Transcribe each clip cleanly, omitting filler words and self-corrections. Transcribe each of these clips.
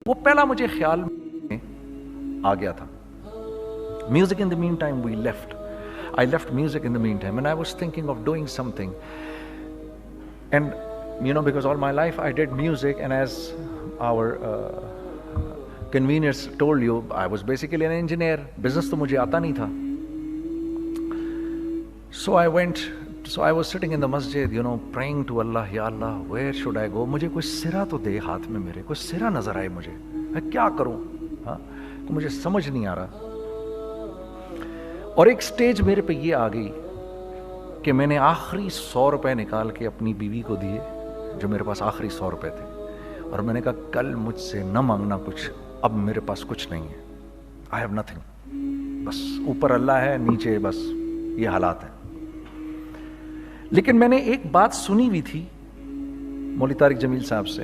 وہ پہلا مجھے خیال میں آ گیا تھا. Music in the meantime we left. I left music in the meantime and I was thinking of doing something. And because all my life I did music, and as our conveners told you, I was basically an engineer. Business تو مجھے آتا نہیں تھا. So I was sitting in the masjid, praying to Allah, Ya Allah, where should I go? مجھے کوئی سرا تو دے ہاتھ میں میرے, کوئی سرا نظر آئے مجھے, میں کیا کروں, مجھے سمجھ نہیں آ رہا. اور ایک سٹیج میرے پہ یہ آ گئی کہ میں نے آخری 100 روپے نکال کے اپنی بیوی کو دیے, جو میرے پاس آخری 100 روپے تھے, اور میں نے کہا کل مجھ سے نہ مانگنا کچھ, اب میرے پاس کچھ نہیں ہے, I have nothing, بس اوپر اللہ ہے, نیچے بس یہ حالات ہیں. لیکن میں نے ایک بات سنی ہوئی تھی مولوی طارق جمیل صاحب سے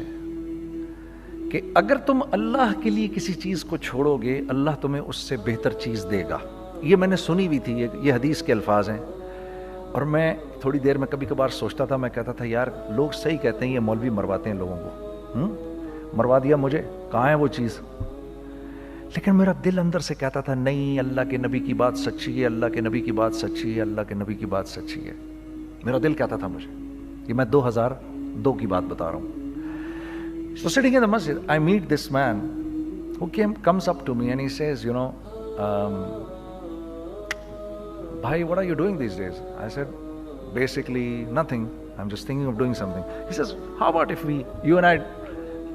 کہ اگر تم اللہ کے لیے کسی چیز کو چھوڑو گے, اللہ تمہیں اس سے بہتر چیز دے گا. یہ میں نے سنی ہوئی تھی, یہ حدیث کے الفاظ ہیں. اور میں تھوڑی دیر میں کبھی کبھار سوچتا تھا, میں کہتا تھا یار لوگ صحیح کہتے ہیں, یہ مولوی مرواتے ہیں لوگوں کو, مروا دیا مجھے, کہاں ہے وہ چیز. لیکن میرا دل اندر سے کہتا تھا نہیں, اللہ کے نبی کی بات سچی ہے, اللہ کے نبی کی بات سچی ہے, اللہ کے نبی کی بات سچی ہے. میرا دل کہتا تھا مجھے, یہ میں 2002 کی بات بتا رہا ہوں. So sitting in the masjid, I meet this man who comes up to me and he says, Bhai, what are you doing these days? I said, basically nothing. I'm just thinking of doing something. He says, how about if you and I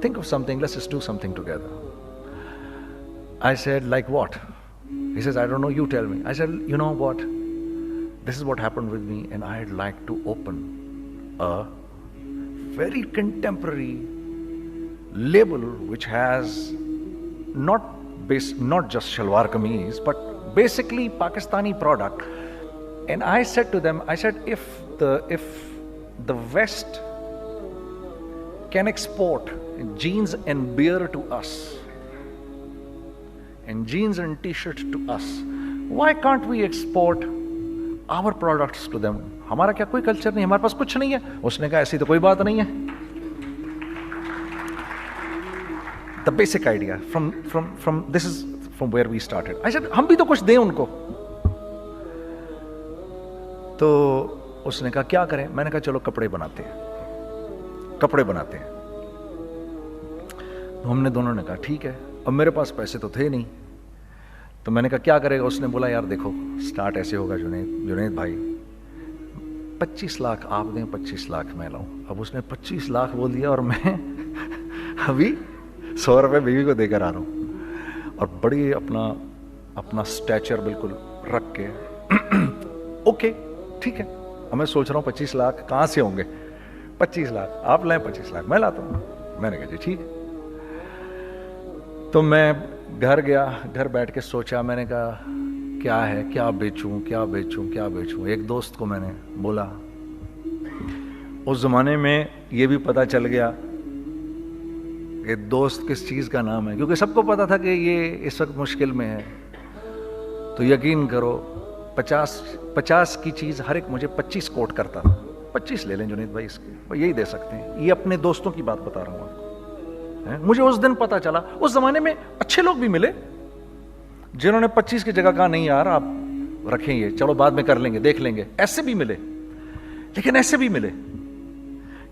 think of something, let's just do something together. I said, like what? He says, I don't know, you tell me. I said, you know what? This is what happened with me, and I'd like to open a very contemporary label which has not just shalwar kameez, but basically Pakistani product. And I said to them, if the West can export jeans and beer to us, and jeans and t-shirts to us, why can't we export our products to them? ہمارا کیا کوئی culture نہیں, ہمارے پاس کچھ نہیں ہے. اس نے کہا ایسی تو کوئی بات نہیں ہے. The basic idea this is from where we started. I said, ہم بھی تو کچھ دیں ان کو. تو اس نے کہا کیا کریں. میں نے کہا چلو کپڑے بناتے ہیں. ہم نے دونوں نے کہا ٹھیک ہے. اب میرے پاس پیسے تو تھے نہیں, تو میں نے کہا کیا کرے گا. اس نے بولا یار دیکھو سٹارٹ ایسے ہوگا جنید بھائی, 25 لاکھ آپ دیں, 25 لاکھ میں لاؤں. اب اس نے 25 لاکھ بول دیا, اور میں ابھی 100 روپے بیوی کو دے کر آ رہا ہوں, اور بڑی اپنا سٹیچر بالکل رکھ کے اوکے ٹھیک ہے. اب میں سوچ رہا ہوں 25 لاکھ کہاں سے ہوں گے. 25 لاکھ آپ لائیں, 25 لاکھ میں لاتا ہوں. میں نے کہا جی ٹھیک ہے. تو میں گھر گیا, گھر بیٹھ کے سوچا. میں نے کہا کیا بیچوں. ایک دوست کو میں نے بولا. اس زمانے میں یہ بھی پتہ چل گیا کہ دوست کس چیز کا نام ہے, کیونکہ سب کو پتا تھا کہ یہ اس وقت مشکل میں ہے. تو یقین کرو 50 کی چیز ہر ایک مجھے 25 کوٹ کرتا تھا. 25 لے لیں جنید بھائی, اس کے یہی دے سکتے ہیں. یہ اپنے دوستوں کی بات بتا رہا ہوں آپ کو. مجھے اس دن پتا چلا, اس زمانے میں اچھے لوگ بھی ملے جنہوں نے 25 کی جگہ کہا نہیں یار آپ رکھیں, یہ چلو بعد میں کر لیں گے, دیکھ لیں گے. ایسے بھی ملے, لیکن ایسے بھی ملے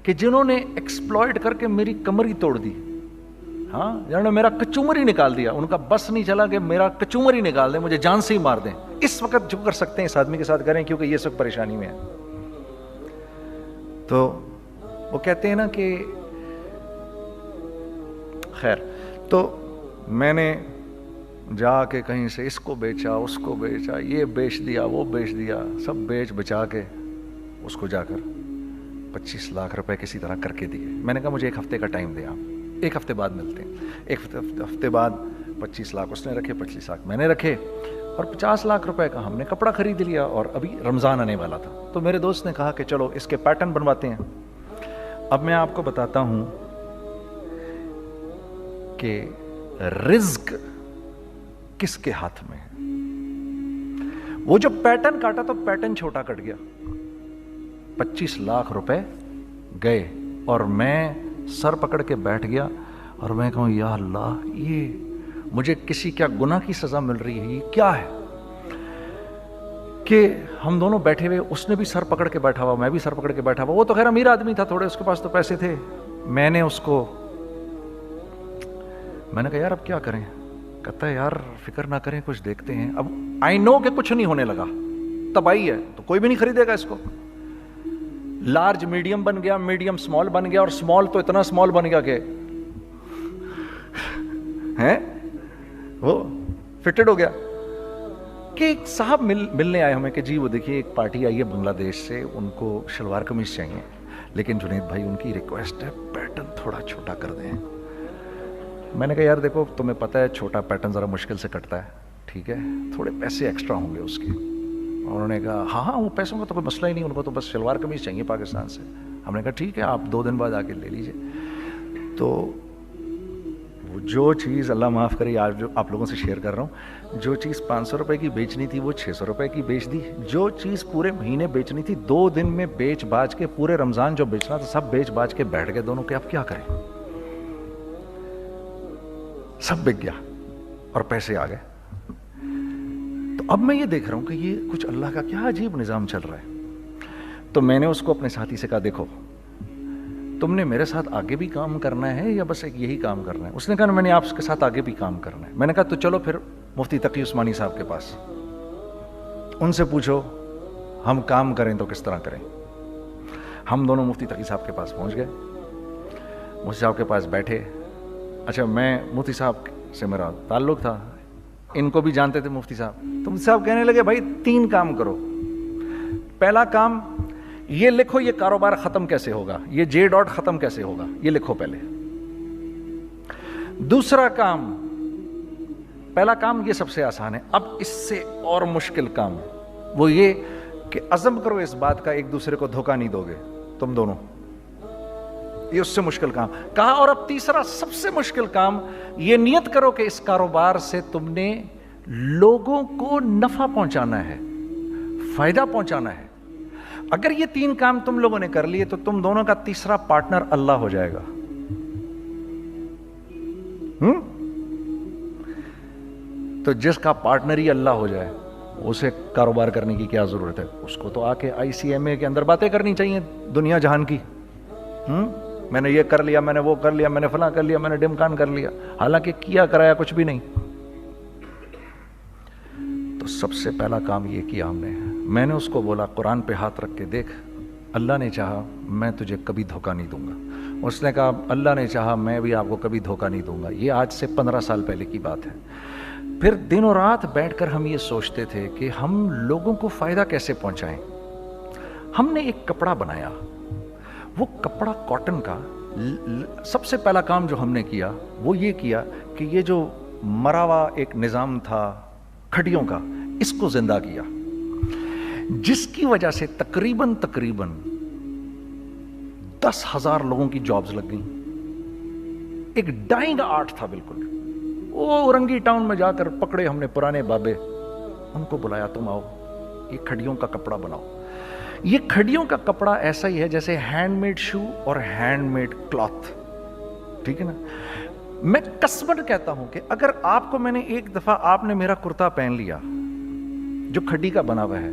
کہ جنہوں نے ایکسپلائٹ کر کے میری کمر ہی توڑ دی. جنہوں نے میرا کچومر ہی نکال دیا. ان کا بس نہیں چلا کہ میرا کچومر ہی نکال دیں, مجھے جان سے ہی مار دیں. اس وقت جو کر سکتے ہیں اس آدمی کے ساتھ کریں, کیونکہ یہ سب پریشانی میں ہے. تو وہ کہتے ہیں نا کہ خیر, تو میں نے جا کے کہیں سے اس کو بیچا, اس کو بیچا, یہ بیچ دیا, وہ بیچ دیا, سب بیچ بچا کے اس کو جا کر 25 لاکھ روپے کسی طرح کر کے دیے. میں نے کہا مجھے 1 ہفتے کا ٹائم دیں, آپ 1 ہفتے بعد ملتے ہیں. 1 ہفتے بعد 25 لاکھ اس نے رکھے, 25 لاکھ میں نے رکھے, اور 50 لاکھ روپے کا ہم نے کپڑا خرید لیا. اور ابھی رمضان آنے والا تھا, تو میرے دوست نے کہا کہ چلو اس کے پیٹرن بنواتے ہیں. اب میں آپ کو بتاتا ہوں کہ رزق کس کے ہاتھ میں ہے. وہ جو پیٹرن کاٹا تو پیٹرن چھوٹا کٹ گیا, 25 لاکھ روپے گئے, اور میں سر پکڑ کے بیٹھ گیا. اور میں کہوں یا اللہ یہ مجھے کسی کیا گناہ کی سزا مل رہی ہے، یہ کیا ہے کہ ہم دونوں بیٹھے ہوئے، اس نے بھی سر پکڑ کے بیٹھا ہوا، میں بھی سر پکڑ کے بیٹھا ہوا، وہ تو خیر امیر آدمی تھا تھوڑے، اس کے پاس تو پیسے تھے. میں نے اس کو میں نے کہا یار اب کیا کریں؟ کہتا ہے یار فکر نہ کریں، کچھ دیکھتے ہیں. اب آئی نو کہ کچھ نہیں ہونے لگا، تباہی ہے تو کوئی بھی نہیں خریدے گا اس کو. لارج میڈیم بن گیا، میڈیم اسمال بن گیا، اور اسمال تو اتنا اسمال بن گیا کہ وہ فٹڈ ہو گیا. کہ ایک صاحب ملنے آئے ہمیں کہ جی وہ دیکھیے ایک پارٹی آئی ہے بنگلہ دیش سے، ان کو شلوار قمیص چاہیے، لیکن جنید بھائی ان کی ریکویسٹ ہے پیٹرن تھوڑا چھوٹا کر دیں. میں نے کہا یار دیکھو تمہیں پتہ ہے چھوٹا پیٹرن ذرا مشکل سے کٹتا ہے، ٹھیک ہے تھوڑے پیسے ایکسٹرا ہوں گے اس کے. انہوں نے کہا ہاں وہ پیسوں کا تو کوئی مسئلہ ہی نہیں، ان کو تو بس شلوار قمیص چاہیے پاکستان سے. ہم نے کہا ٹھیک ہے آپ 2 دن بعد آ کے لے لیجیے. تو وہ جو چیز اللہ معاف کرے آج جو آپ لوگوں سے شیئر کر رہا ہوں، جو چیز 500 روپے کی بیچنی تھی وہ 600 روپے کی بیچ دی. جو چیز پورے مہینے بیچنی تھی 2 دن میں بیچ باچ کے، پورے رمضان جو بیچنا تھا سب بیچ باچ کے بیٹھ گئے دونوں. کہ اب کیا کریں؟ سب بک گیا اور پیسے آ گئے. تو اب میں یہ دیکھ رہا ہوں کہ یہ کچھ اللہ کا کیا عجیب نظام چل رہا ہے. تو میں نے اس کو اپنے ساتھی سے کہا دیکھو تم نے میرے ساتھ آگے بھی کام کرنا ہے یا بس ایک یہی کام کرنا ہے؟ اس نے کہا میں نے آپ کے ساتھ آگے بھی کام کرنا ہے. میں نے کہا تو چلو پھر مفتی تقی عثمانی صاحب کے پاس، ان سے پوچھو ہم کام کریں تو کس طرح کریں. ہم دونوں مفتی تقی صاحب کے پاس پہنچ گئے، مفتی صاحب کے پاس بیٹھے. اچھا میں مفتی صاحب سے میرا تعلق تھا، ان کو بھی جانتے تھے مفتی صاحب. تو مفتی صاحب کہنے لگے بھائی 3 کام کرو. پہلا کام یہ لکھو یہ کاروبار ختم کیسے ہوگا، یہ جے ڈاٹ ختم کیسے ہوگا، یہ لکھو پہلے. دوسرا کام، پہلا کام یہ سب سے آسان ہے، اب اس سے اور مشکل کام وہ یہ کہ عزم کرو اس بات کا ایک دوسرے کو دھوکہ نہیں دو گے تم دونوں، یہ اس سے مشکل کام کہا. اور اب تیسرا سب سے مشکل کام، یہ نیت کرو کہ اس کاروبار سے تم نے لوگوں کو نفع پہنچانا ہے، فائدہ پہنچانا ہے. اگر یہ 3 کام تم لوگوں نے کر لیے تو تم دونوں کا تیسرا پارٹنر اللہ ہو جائے گا. تو جس کا پارٹنر ہی اللہ ہو جائے اسے کاروبار کرنے کی کیا ضرورت ہے؟ اس کو تو آ کے ICMA کے اندر باتیں کرنی چاہیے دنیا جہان کی. میں نے یہ کر لیا، میں نے وہ کر لیا، میں نے فلاں کر لیا، میں نے ڈمکان کر لیا، حالانکہ کیا کرایا کچھ بھی نہیں. تو سب سے پہلا کام یہ کیا ہم نے. میں نے اس کو بولا قرآن پہ ہاتھ رکھ کے دیکھ، اللہ نے چاہا میں تجھے کبھی دھوکہ نہیں دوں گا. اس نے کہا اللہ نے چاہا میں بھی آپ کو کبھی دھوکہ نہیں دوں گا. یہ آج سے 15 سال پہلے کی بات ہے. پھر دن و رات بیٹھ کر ہم یہ سوچتے تھے کہ ہم لوگوں کو فائدہ کیسے پہنچائیں. ہم نے ایک کپڑا بنایا، وہ کپڑا کاٹن کا. سب سے پہلا کام جو ہم نے کیا وہ یہ کیا کہ یہ جو مرا ہوا ایک نظام تھا کھڑیوں کا، اس کو زندہ کیا، جس کی وجہ سے تقریباً 10,000 لوگوں کی جابز لگ گئیں. ایک ڈائنگ آرٹ تھا بالکل. وہ اورنگی ٹاؤن میں جا کر پکڑے ہم نے پرانے بابے، ان کو بلایا تم آؤ یہ کھڑیوں کا کپڑا بناؤ. یہ کھڑیوں کا کپڑا ایسا ہی ہے جیسے ہینڈ میڈ شو اور ہینڈ میڈ کلاتھ، ٹھیک ہے نا. میں قسمن کہتا ہوں کہ اگر آپ کو میں نے ایک دفعہ آپ نے میرا کرتا پہن لیا جو کھڑی کا بنا ہوا ہے،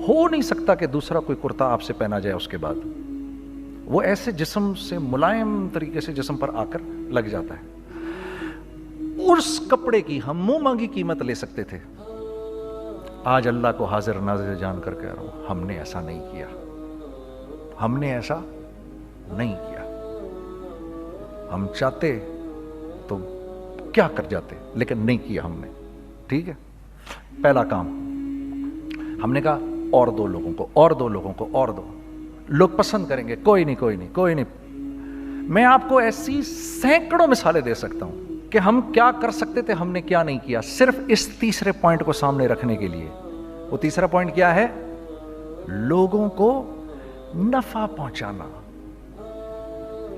ہو نہیں سکتا کہ دوسرا کوئی کرتا آپ سے پہنا جائے اس کے بعد. وہ ایسے جسم سے ملائم طریقے سے جسم پر آ کر لگ جاتا ہے. اس کپڑے کی ہم منہ مانگی قیمت لے سکتے تھے. آج اللہ کو حاضر ناظر جان کر کہہ رہا ہوں ہم نے ایسا نہیں کیا. ہم نے ایسا نہیں کیا. ہم چاہتے تو کیا کر جاتے، لیکن نہیں کیا ہم نے. ٹھیک ہے. پہلا کام ہم نے کہا اور 2 لوگوں کو، اور 2 لوگوں کو، اور 2 لوگ پسند کریں گے. کوئی نہیں. میں آپ کو ایسی سینکڑوں مثالیں دے سکتا ہوں کہ ہم کیا کر سکتے تھے، ہم نے کیا نہیں کیا، صرف اس تیسرے پوائنٹ کو سامنے رکھنے کے لیے. وہ تیسرا پوائنٹ کیا ہے؟ لوگوں کو نفع پہنچانا.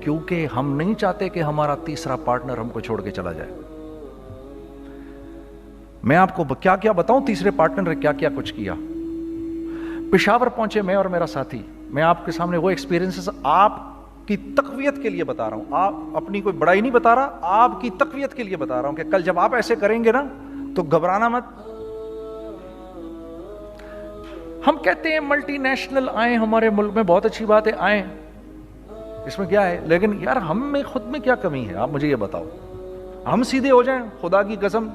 کیونکہ ہم نہیں چاہتے کہ ہمارا تیسرا پارٹنر ہم کو چھوڑ کے چلا جائے. میں آپ کو کیا کیا بتاؤں تیسرے پارٹنر نے کیا کیا کچھ کیا. پشاور پہنچے میں اور میرا ساتھی. میں آپ کے سامنے وہ ایکسپیرینسز آپ کی تقویت کے لیے بتا رہا ہوں, آپ اپنی کوئی بڑائی نہیں بتا رہا, آپ کی تقویت کے لیے بتا رہا ہوں کہ کل جب آپ ایسے کریں گے نا تو گھبرانا مت. ہم کہتے ہیں ملٹی نیشنل آئیں ہمارے ملک میں, بہت اچھی بات ہے, آئیں, اس میں کیا ہے, لیکن یار ہم میں خود میں کیا کمی ہے, آپ مجھے یہ بتاؤ. ہم سیدھے ہو جائیں, خدا کی قسم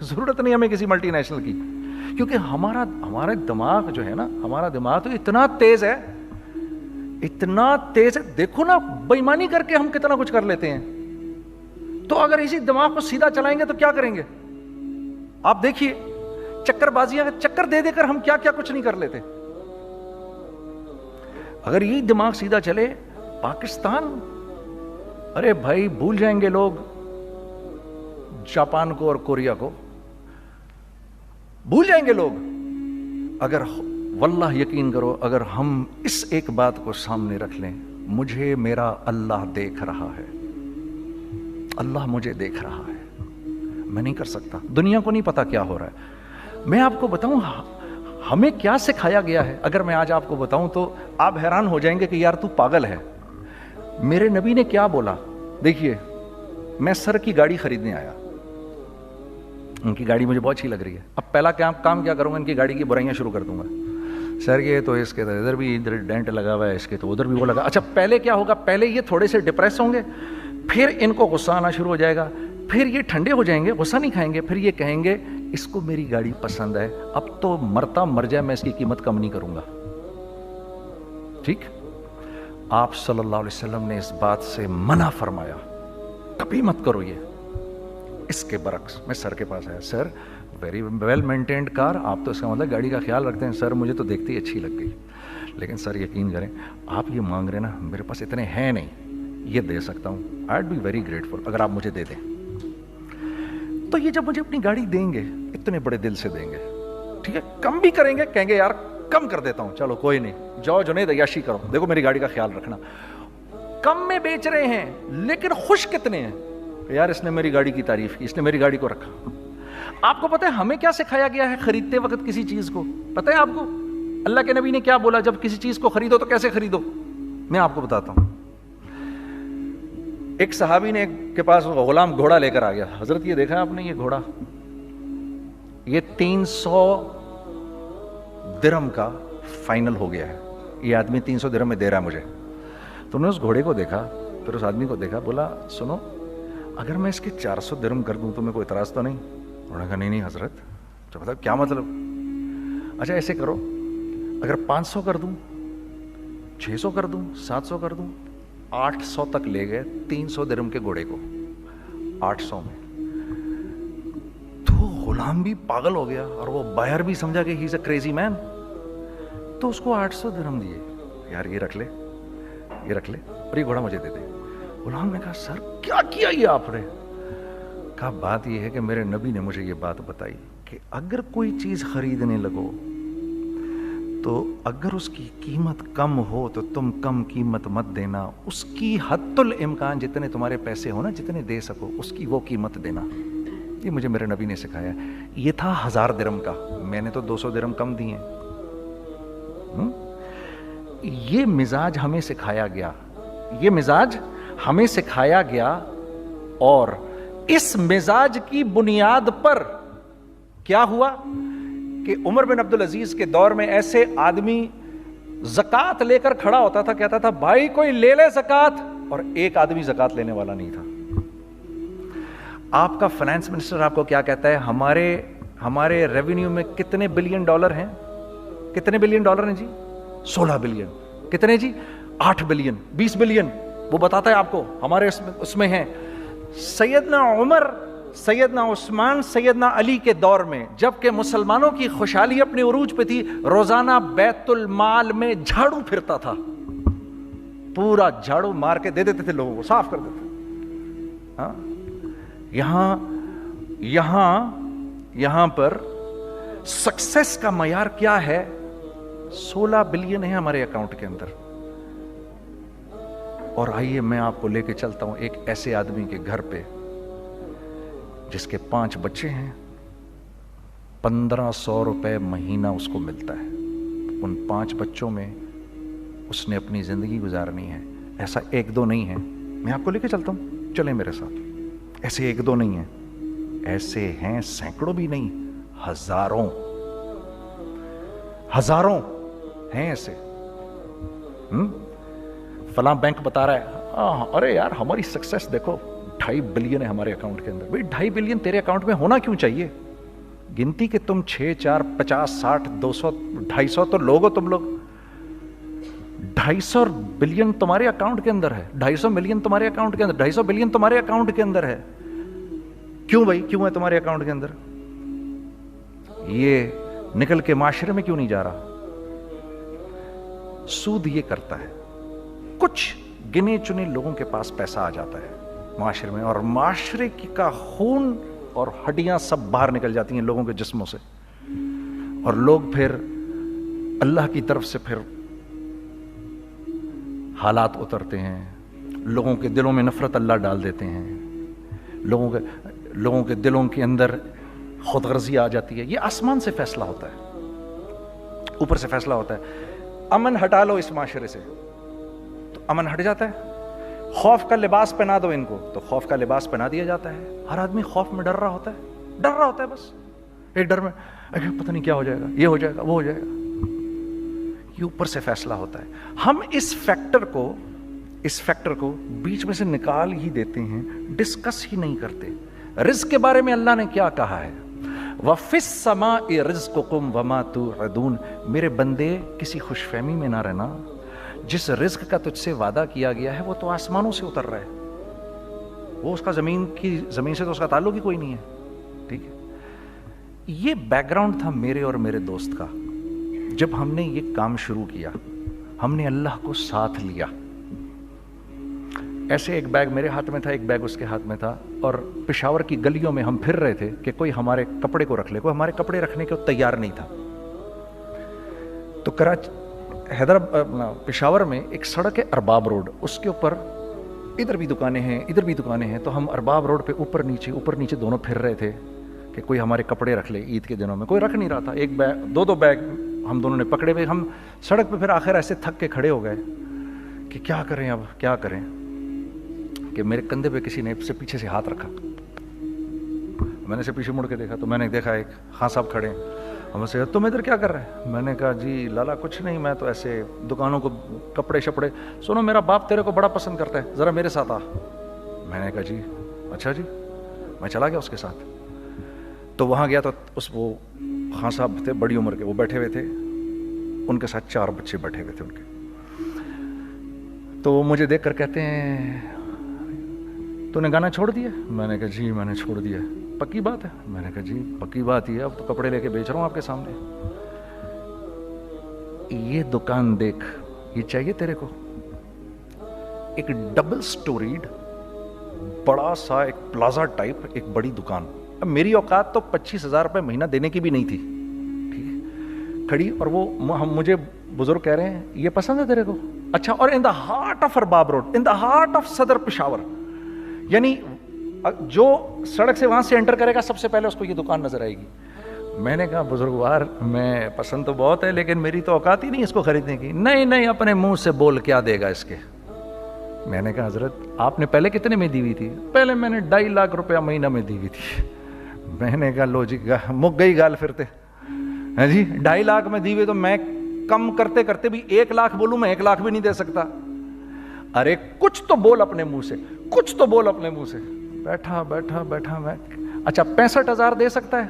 ضرورت نہیں ہمیں کسی ملٹی نیشنل کی, کیونکہ ہمارا دماغ جو ہے نا, ہمارا دماغ تو اتنا تیز ہے, اتنا تیز ہے. دیکھو نا بے ایمانی کر کے ہم کتنا کچھ کر لیتے ہیں, تو اگر اسی دماغ کو سیدھا چلائیں گے تو کیا کریں گے آپ دیکھیے. چکر بازیاں چکر دے دے کر ہم کیا کیا کچھ نہیں کر لیتے. اگر یہی دماغ سیدھا چلے, پاکستان, ارے بھائی بھول جائیں گے لوگ جاپان کو اور کوریا کو, بھول جائیں گے لوگ. اگر واللہ یقین کرو, اگر ہم اس ایک بات کو سامنے رکھ لیں, مجھے میرا اللہ دیکھ رہا ہے, اللہ مجھے دیکھ رہا ہے, میں نہیں کر سکتا. دنیا کو نہیں پتا کیا ہو رہا ہے. میں آپ کو بتاؤں ہمیں کیا سکھایا گیا ہے, اگر میں آج آپ کو بتاؤں تو آپ حیران ہو جائیں گے کہ یار تو پاگل ہے. میرے نبی نے کیا بولا, دیکھیے میں سر کی گاڑی خریدنے آیا, ان کی گاڑی مجھے بہت اچھی لگ رہی ہے. اب پہلا کام کیا کروں گا, ان کی گاڑی کی برائیاں شروع کر دوں گا. سر یہ تو اس کے تو ادھر بھی ادھر ڈینٹ لگا ہوا ہے, اس کے تو ادھر بھی وہ لگا. اچھا پہلے کیا ہوگا, پہلے یہ تھوڑے سے ڈپریس ہوں گے, پھر ان کو غصہ آنا شروع ہو جائے گا, پھر یہ ٹھنڈے ہو جائیں گے, غصہ نہیں کھائیں گے, پھر یہ کہیں گے اس کو میری گاڑی پسند ہے, اب تو مرتا مر جائے میں اس کی قیمت کم نہیں کروں گا. ٹھیک, آپ صلی اللہ علیہ وسلم نے اس بات سے منع فرمایا, کبھی مت کرو یہ. اس کے برعکس میں سر کے پاس آیا, سر ویری ویل مینٹینڈ کار, آپ تو اس کا مطلب گاڑی کا خیال رکھتے ہیں. سر مجھے تو دیکھتے ہی اچھی لگ گئی, لیکن سر یقین کریں آپ یہ مانگ رہے نا, میرے پاس اتنے ہیں نہیں, یہ دے سکتا ہوں, I would be very grateful اگر آپ مجھے دے دیں. تو یہ جب مجھے اپنی گاڑی دیں گے, اتنے بڑے دل سے دیں گے, ٹھیک ہے, کم بھی کریں گے, کہیں گے یار کم کر دیتا ہوں, چلو کوئی نہیں, جاؤ جنید عیاشی کرو, دیکھو میری گاڑی کا خیال رکھنا. کم میں بیچ رہے ہیں لیکن خوش کتنے ہیں, یار اس نے میری گاڑی کی تعریف کی, اس نے میری گاڑی کو رکھا. آپ کو پتہ ہے ہمیں کیا سکھایا گیا ہے خریدتے وقت کسی چیز کو, پتہ ہے آپ کو اللہ کے نبی نے کیا بولا, جب کسی چیز کو خریدو تو کیسے خریدو. میں آپ کو بتاتا ہوں. ایک صحابی نے کے پاس غلام گھوڑا لے کر آ گیا, حضرت یہ دیکھا آپ نے, یہ گھوڑا یہ 300 درہم کا فائنل ہو گیا ہے, یہ آدمی 300 درہم میں دے رہا ہے مجھے. تو نے اس گھوڑے کو دیکھا, پھر اس آدمی کو دیکھا, بولا سنو اگر میں اس کے 400 درہم کر دوں تو میں کوئی اعتراض تو نہیں. انہوں نے کہا نہیں حضرت. تو مطلب کیا مطلب, اچھا ایسے کرو اگر 500 کر دوں, 600 کر دوں, 700 کر دوں, 800 تک لے گئے 300 درہم کے گھوڑے کو, 800 میں. تو غلام بھی پاگل ہو گیا اور وہ بائر بھی سمجھا کہ ہی از اے کریزی مین, تو اس کو 800 درہم دیے, یار یہ رکھ لے, یہ رکھ لے, اور یہ گھوڑا مجھے دے دے. غلام نے کہا سر کیا کیا یہ آپ نے؟ کہا بات یہ ہے کہ میرے نبی نے مجھے یہ بات بتائی کہ اگر کوئی چیز خریدنے لگو تو اگر اس کی قیمت کم ہو تو تم کم قیمت مت دینا, اس کی حد الامکان جتنے تمہارے پیسے ہو نا, جتنے دے سکو اس کی وہ قیمت دینا. یہ مجھے میرے نبی نے سکھایا. یہ تھا 1000 درہم کا, میں نے تو 200 درہم کم دیے. یہ مزاج ہمیں سکھایا گیا, یہ مزاج ہمیں سکھایا گیا, اور اس مزاج کی بنیاد پر کیا ہوا کہ عمر بن عبدالعزیز کے دور میں ایسے آدمی زکوٰۃ لے کر کھڑا ہوتا تھا, کہتا تھا بھائی کوئی لے لے زکوٰۃ, اور ایک آدمی زکوٰۃ لینے والا نہیں تھا. آپ کا فائنانس منسٹر آپ کو کیا کہتا ہے, ہمارے ریونیو میں کتنے بلین ڈالر ہیں, کتنے بلین ڈالر ہیں جی, 16 بلین. کتنے جی, 8 بلین, 20 بلین, وہ بتاتا ہے آپ کو ہمارے اس میں ہیں. سیدنا عمر, سیدنا عثمان, سیدنا علی کے دور میں جبکہ مسلمانوں کی خوشحالی اپنے عروج پہ تھی, روزانہ بیت المال میں جھاڑو پھرتا تھا, پورا جھاڑو مار کے دے دیتے تھے لوگوں کو, صاف کر دیتے. ہاں یہاں پر سکسیس کا معیار کیا ہے, 16 بلین ہے ہمارے اکاؤنٹ کے اندر. اور آئیے میں آپ کو لے کے چلتا ہوں ایک ایسے آدمی کے گھر پہ جس کے 5 بچے ہیں, 1500 روپے مہینہ اس کو ملتا ہے. ان 5 بچوں میں اس نے اپنی زندگی گزارنی ہے, ایسا ایک دو نہیں ہے, میں آپ کو لے کے چلتا ہوں, چلیں میرے ساتھ. ایسے ایک دو نہیں ہیں, ایسے ہیں سینکڑوں بھی نہیں, ہزاروں ہیں ایسے. فلاں بینک بتا رہا ہے ارے یار ہماری سکسیس دیکھو 2.5 بلین ہے ہمارے اکاؤنٹ کے اندر. بھائی 2.5 بلین تیرے اکاؤنٹ میں ہونا کیوں چاہیے؟ گنتی کہ تم 6 4 50 60 200 250 تو لوگ ہو تم لوگ. 250 بلین تمہارے اکاؤنٹ کے اندر ہے, 250 ملین تمہارے اکاؤنٹ کے اندر, 250 بلین تمہارے اکاؤنٹ کے اندر ہے. کیوں بھائی, کیوں ہے تمہارے اکاؤنٹ کے اندر؟ یہ نکل کے معاشرے میں کیوں نہیں جا رہا؟ سود یہ کرتا ہے, کچھ گنے چنے لوگوں کے پاس پیسہ آ جاتا ہے معاشرے میں, اور معاشرے کا خون اور ہڈیاں سب باہر نکل جاتی ہیں لوگوں کے جسموں سے, اور لوگ پھر اللہ کی طرف سے پھر حالات اترتے ہیں, لوگوں کے دلوں میں نفرت اللہ ڈال دیتے ہیں, لوگوں کے دلوں کے اندر خود غرضی آ جاتی ہے. یہ آسمان سے فیصلہ ہوتا ہے, اوپر سے فیصلہ ہوتا ہے. امن ہٹا لو اس معاشرے سے تو امن ہٹ جاتا ہے. خوف کا لباس پہنا دو ان کو تو خوف کا لباس پہنا دیا جاتا ہے. ہر آدمی خوف میں ڈر رہا ہوتا ہے, بس ایک ڈر میں پتہ نہیں کیا ہو جائے گا, یہ ہو جائے گا, وہ ہو جائے گا. یہ اوپر سے فیصلہ ہوتا ہے. ہم اس فیکٹر کو بیچ میں سے نکال ہی دیتے ہیں, ڈسکس ہی نہیں کرتے. رزق کے بارے میں اللہ نے کیا کہا ہے؟ وَفِي السَّمَاءِ رِزْقُكُمْ وَمَا تُوعَدُونَ. میرے بندے کسی خوش فہمی میں نہ رہنا, جس رزق کا تجھ سے وعدہ کیا گیا ہے وہ تو آسمانوں سے اتر رہا ہے, وہ اس کا زمین سے تو اس کا تعلق ہی کوئی نہیں ہے. ٹھیک ہے, یہ بیک گراؤنڈ تھا میرے اور میرے دوست کا. جب ہم نے یہ کام شروع کیا, ہم نے اللہ کو ساتھ لیا. ایسے ایک بیگ میرے ہاتھ میں تھا, ایک بیگ اس کے ہاتھ میں تھا, اور پشاور کی گلیوں میں ہم پھر رہے تھے کہ کوئی ہمارے کپڑے کو رکھ لے. کوئی ہمارے کپڑے رکھنے کو تیار نہیں تھا. تو پشاور میں ایک سڑک ہے ارباب روڈ, اس کے اوپر ادھر بھی دکانیں ہیں ادھر بھی دکانیں ہیں. تو ہم ارباب روڈ پہ اوپر نیچے دونوں پھر رہے تھے کہ کوئی ہمارے کپڑے رکھ لے. عید کے دنوں میں کوئی رکھ نہیں رہا تھا. ایک بیگ دو بیگ ہم دونوں نے پکڑے ہوئے. ہم سڑک پہ پھر آخر ایسے تھک کے کھڑے ہو گئے کہ کیا کریں, اب کیا کریں, کہ میرے کندھے پہ کسی نے سے پیچھے سے ہاتھ رکھا. میں نے سے پیچھے مڑ کے دیکھا تو میں نے دیکھا ایک خان صاحب کھڑے ہیں. ہم سے تم ادھر کیا کر رہے ہیں؟ میں نے کہا جی لالا کچھ نہیں, میں تو ایسے دکانوں کو کپڑے شپڑے. سنو میرا باپ تیرے کو بڑا پسند کرتا ہے, ذرا میرے ساتھ آ. میں نے کہا جی اچھا جی. میں چلا گیا اس کے ساتھ. تو وہاں گیا تو وہ خان صاحب تھے بڑی عمر کے, وہ بیٹھے ہوئے تھے, ان کے ساتھ 4 بچے بیٹھے ہوئے تھے ان کے. تو وہ مجھے دیکھ کر کہتے ہیں تو نے گانا چھوڑ دیا؟ میں نے کہا جی میں نے چھوڑ دیا. پکی بات ہے؟ میں نے کہا جی پکی بات ہی ہے, اب تو کپڑے لے کے بیچ رہا ہوں آپ کے سامنے. یہ دکان دیکھ, یہ چاہیے تیرے کو؟ ایک ڈبل سٹوریڈ بڑا سا ایک پلازا ٹائپ ایک بڑی دکان. اب میری اوقات تو 25,000 روپے مہینہ دینے کی بھی نہیں تھی. ٹھیک ہے, کھڑی, اور وہ مجھے بزرگ کہہ رہے ہیں یہ پسند ہے تیرے کو؟ اچھا, اور in the heart of Arbab road, in the heart of Saddar Peshawar, یعنی جو سڑک سے وہاں سے انٹر کرے گا سب سے پہلے اس کو یہ دکان نظر آئے گی. میں نے کہا بزرگوار میں پسند تو بہت ہے لیکن میری تو اوقات ہی نہیں اس کو خریدنے کی. نہیں اپنے منہ سے بول کیا دے گا اس کے. میں نے کہا حضرت آپ نے پہلے کتنے میں دی ہوئی تھی؟ پہلے میں نے 2.5 لاکھ روپیہ مہینہ میں دی ہوئی تھی. میں نے کہا لو جی مک گئی گال پھرتے ہیں جی. 2.5 لاکھ میں دی ہوئی تو میں کم کرتے کرتے بھی 1 لاکھ بولوں, میں 1 لاکھ بھی نہیں دے سکتا. ارے کچھ تو بول اپنے منہ سے, کچھ تو بول اپنے منہ سے. بیٹھا میں, اچھا 65,000 دے سکتا ہے؟